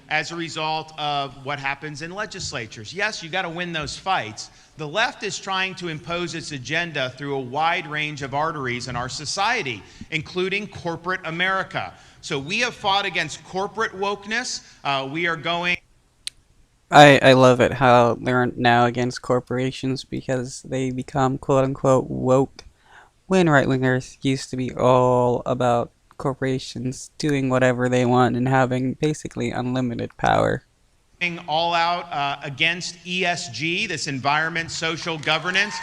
as a result of what happens in legislatures. Yes, you got to win those fights. The left is trying to impose its agenda through a wide range of arteries in our society, including corporate America. So we have fought against corporate wokeness. We are going. I love it how they're now against corporations because they become quote unquote woke when right wingers used to be all about corporations doing whatever they want and having basically unlimited power. All out against ESG, this environment, social governance.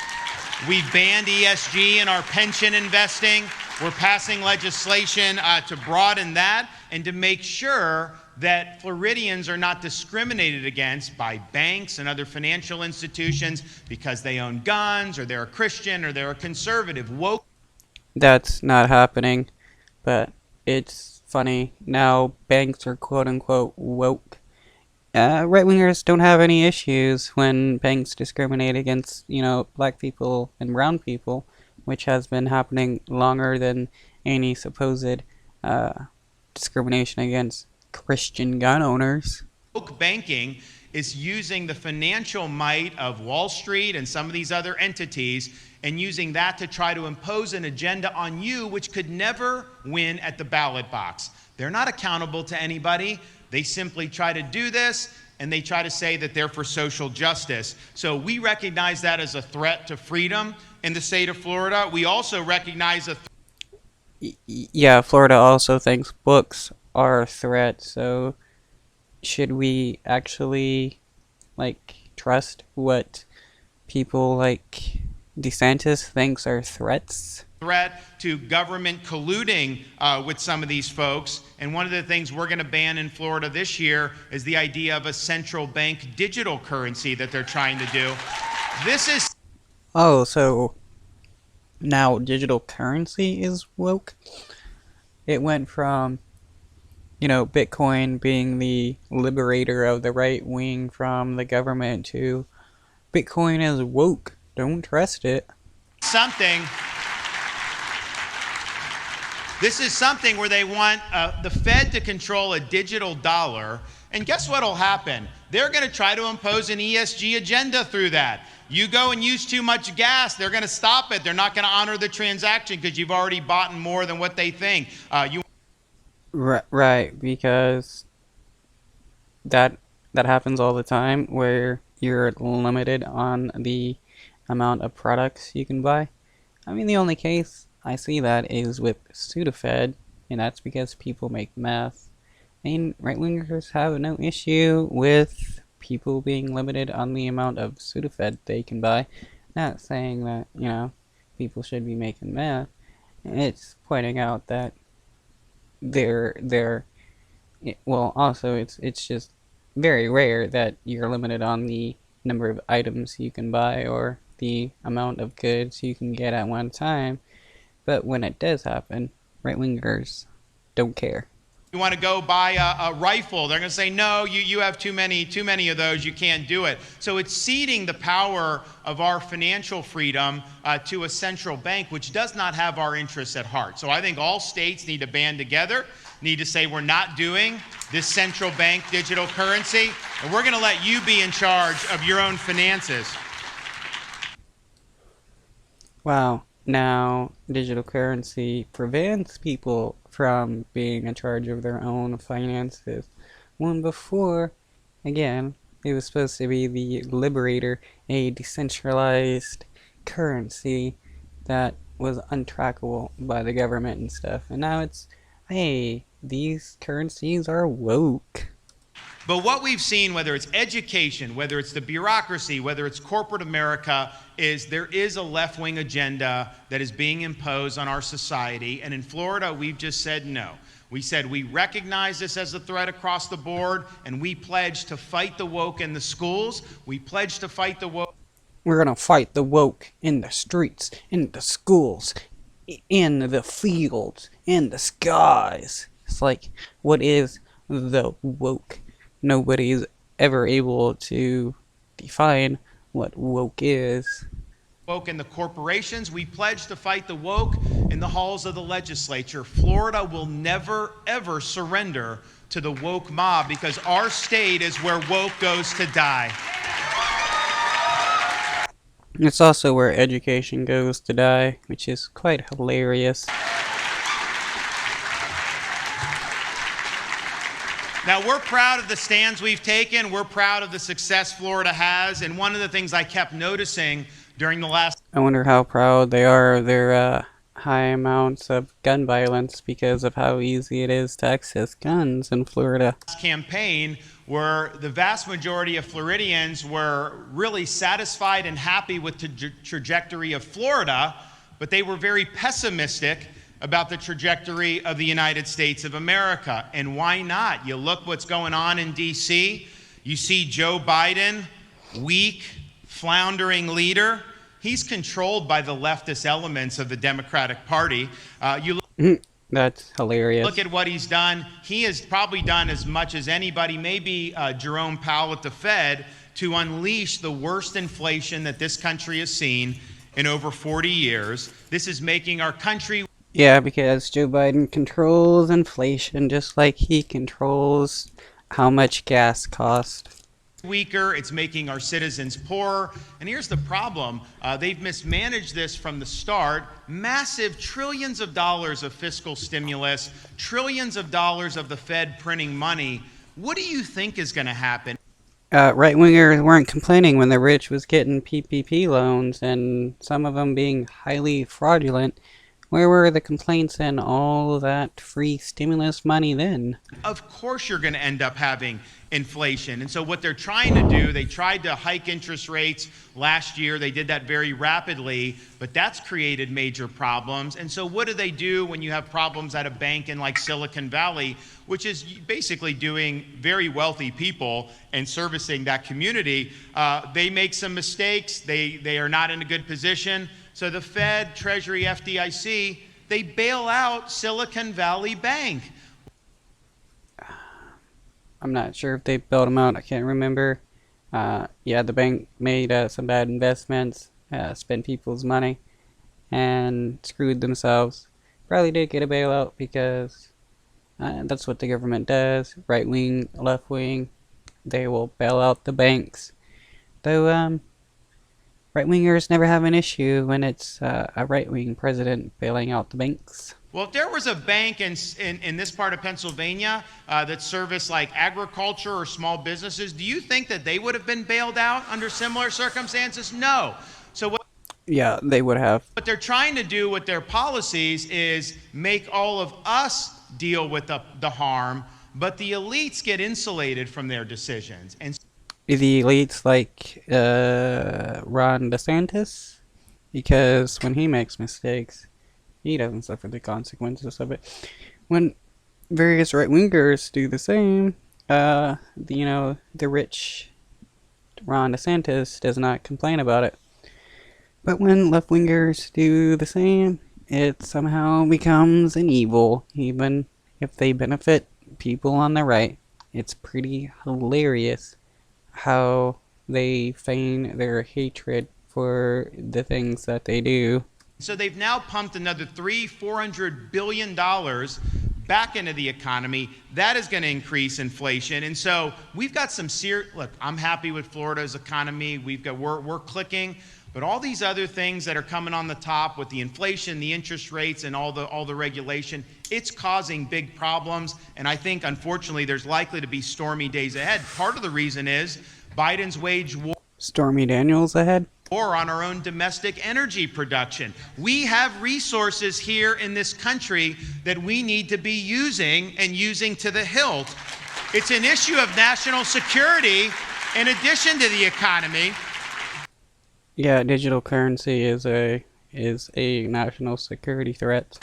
We've banned ESG in our pension investing. We're passing legislation to broaden that and to make sure that Floridians are not discriminated against by banks and other financial institutions because they own guns or they're a Christian or they're a conservative. Woke. That's not happening, but it's funny. Now banks are quote unquote woke. Right wingers don't have any issues when banks discriminate against, black people and brown people, which has been happening longer than any supposed discrimination against Christian gun owners. Woke banking is using the financial might of Wall Street and some of these other entities and using that to try to impose an agenda on you which could never win at the ballot box. They're not accountable to anybody. They simply try to do this and they try to say that they're for social justice. So we recognize that as a threat to freedom in the state of Florida. We also recognize Yeah, Florida also thinks books are a threat, so should we actually, trust what people like Desantis thinks are threats? threat to government colluding with some of these folks. And one of the things we're going to ban in Florida this year is the idea of a central bank digital currency that they're trying to do. This is. Oh, so now digital currency is woke? It went from, Bitcoin being the liberator of the right wing from the government to Bitcoin is woke. Don't trust it. something. This is something where they want the Fed to control a digital dollar. And guess what will happen? They're going to try to impose an ESG agenda through that. You go and use too much gas, they're going to stop it. They're not going to honor the transaction because you've already bought more than what they think. Right, because that happens all the time where you're limited on the amount of products you can buy. I mean, the only case I see that is with Sudafed, and that's because people make meth. And right-wingers have no issue with people being limited on the amount of Sudafed they can buy. Not saying that, people should be making meth. It's pointing out that also it's just very rare that you're limited on the number of items you can buy or the amount of goods you can get at one time. But when it does happen, right-wingers don't care. You want to go buy a rifle, they're going to say, no, you have too many of those, you can't do it. So it's ceding the power of our financial freedom to a central bank, which does not have our interests at heart. So I think all states need to band together, need to say we're not doing this central bank digital currency, and we're going to let you be in charge of your own finances. Wow. Now, digital currency prevents people from being in charge of their own finances. When before, again, it was supposed to be the liberator, a decentralized currency that was untrackable by the government and stuff. And now it's, hey, these currencies are woke. But what we've seen, whether it's education, whether it's the bureaucracy, whether it's corporate America, is there is a left-wing agenda that is being imposed on our society. And in Florida, we've just said no. We said we recognize this as a threat across the board, and we pledge to fight the woke in the schools. We pledge to fight the woke. We're gonna fight the woke in the streets, in the schools, in the fields, in the skies. It's like, what is the woke? Nobody's ever able to define what woke is. woke and the corporations. We pledge to fight the woke in the halls of the legislature. Florida will never, ever surrender to the woke mob because our state is where woke goes to die. It's also where education goes to die, which is quite hilarious. Now, we're proud of the stands we've taken. We're proud of the success Florida has. And one of the things I kept noticing during the last... I wonder how proud they are of their high amounts of gun violence because of how easy it is to access guns in Florida. ...campaign where the vast majority of Floridians were really satisfied and happy with the trajectory of Florida, but they were very pessimistic about the trajectory of the United States of America. And why not? You look what's going on in D.C. You see Joe Biden, weak, floundering leader. He's controlled by the leftist elements of the Democratic Party. That's hilarious. Look at what he's done. He has probably done as much as anybody, maybe Jerome Powell at the Fed, to unleash the worst inflation that this country has seen in over 40 years. This is making our country... Yeah, because Joe Biden controls inflation just like he controls how much gas costs. Weaker, it's making our citizens poorer. And here's the problem. They've mismanaged this from the start. Massive trillions of dollars of fiscal stimulus, trillions of dollars of the Fed printing money. What do you think is going to happen? Right-wingers weren't complaining when the rich was getting PPP loans and some of them being highly fraudulent. Where were the complaints and all that free stimulus money then? Of course you're going to end up having inflation. And so what they're trying to do, they tried to hike interest rates last year. They did that very rapidly, but that's created major problems. And so what do they do when you have problems at a bank in like Silicon Valley, which is basically doing very wealthy people and servicing that community? They make some mistakes. They are not in a good position. So the Fed, Treasury, FDIC, they bail out Silicon Valley Bank. I'm not sure if they bailed them out. I can't remember. Yeah, the bank made some bad investments, spent people's money, and screwed themselves. Probably did get a bailout because that's what the government does. Right wing, left wing, they will bail out the banks. Though, right-wingers never have an issue when it's a right-wing president bailing out the banks. Well, if there was a bank in this part of Pennsylvania that serviced like agriculture or small businesses, do you think that they would have been bailed out under similar circumstances? No. So what... Yeah, they would have. What they're trying to do with their policies is make all of us deal with the harm, but the elites get insulated from their decisions. And the elites like Ron Desantis, because when he makes mistakes, he doesn't suffer the consequences of it. When various right-wingers do the same, the rich Ron DeSantis does not complain about it. But when left-wingers do the same, it somehow becomes an evil, even if they benefit people on the right. It's pretty hilarious how they feign their hatred for the things that they do. So they've now pumped another $400 billion back into the economy. That is going to increase inflation. And so we've got some look, I'm happy with Florida's economy. We're clicking, but all these other things that are coming on the top with the inflation, the interest rates, and all the regulation, it's causing big problems. And I think, unfortunately, there's likely to be stormy days ahead. Part of the reason is Biden's waged war. Stormy Daniels ahead? Or on our own domestic energy production. We have resources here in this country that we need to be using and using to the hilt. It's an issue of national security in addition to the economy. Yeah, digital currency is a national security threat.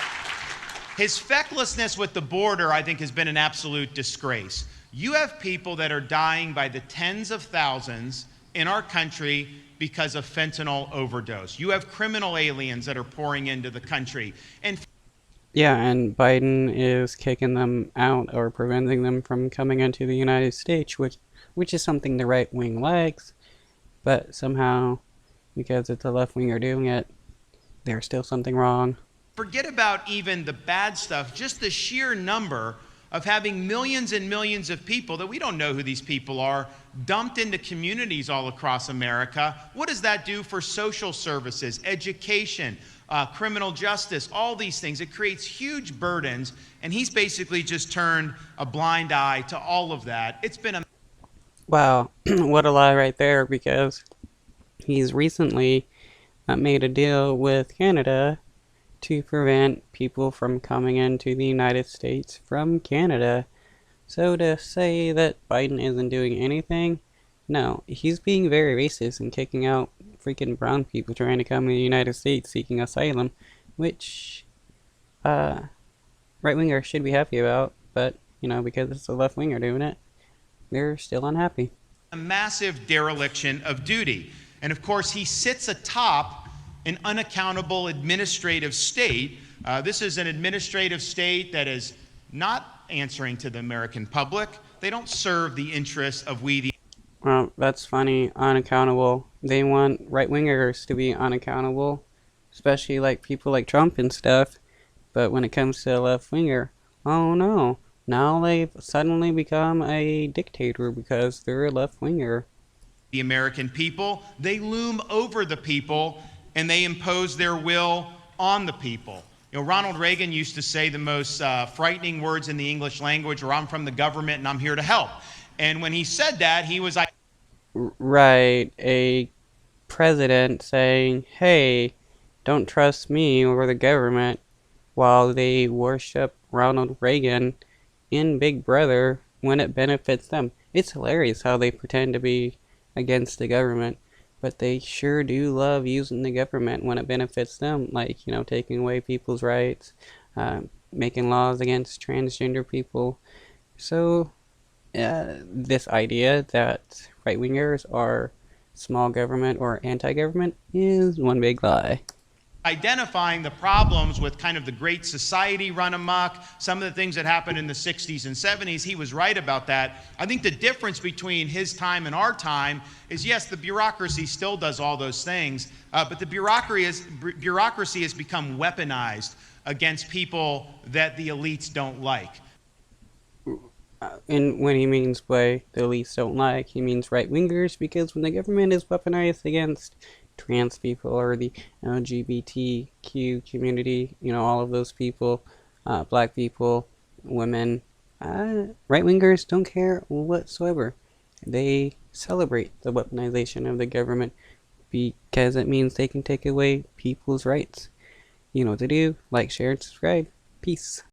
His fecklessness with the border, I think, has been an absolute disgrace. You have people that are dying by the tens of thousands in our country because of fentanyl overdose. You have criminal aliens that are pouring into the country. Yeah, and Biden is kicking them out or preventing them from coming into the United States, which is something the right wing likes, but somehow because it's a left winger doing it, there's still something wrong. Forget about even the bad stuff, just the sheer number of having millions and millions of people that we don't know who these people are dumped into communities all across America. What does that do for social services, education, criminal justice, all these things? It creates huge burdens, and he's basically just turned a blind eye to all of that. It's been a Wow, what a lie right there, because he's recently made a deal with Canada to prevent people from coming into the United States from Canada. So to say that Biden isn't doing anything, no, he's being very racist and kicking out freaking brown people trying to come to the United States seeking asylum, which right wingers should be happy about, but because it's a left winger doing it, they're still unhappy. massive dereliction of duty. And of course, he sits atop an unaccountable administrative state. This is an administrative state that is not answering to the American public. They don't serve the interests of we the Well, that's funny. Unaccountable. They want right wingers to be unaccountable, especially like people like Trump and stuff. But when it comes to a left winger, oh no. Now they've suddenly become a dictator because they're a left winger. American people. They loom over the people and they impose their will on the people. Ronald Reagan used to say the most frightening words in the English language, or I'm from the government and I'm here to help. And when he said that, he was Right, a president saying, hey, don't trust me or the government, while they worship Ronald Reagan in Big Brother when it benefits them. It's hilarious how they pretend to be against the government, but they sure do love using the government when it benefits them, like, taking away people's rights, making laws against transgender people. So, this idea that right-wingers are small government or anti-government is one big lie. identifying the problems with kind of the Great Society run amok, some of the things that happened in the 60s and 70s. He was right about that. I think the difference between his time and our time is, yes, the bureaucracy still does all those things, but the bureaucracy has become weaponized against people that the elites don't like. And when he means by the elites don't like, he means right-wingers, because when the government is weaponized against trans people or the LGBTQ community, all of those people, black people, women, right-wingers don't care whatsoever. They celebrate the weaponization of the government because it means they can take away people's rights. You know what to do. Like, share, and subscribe. Peace.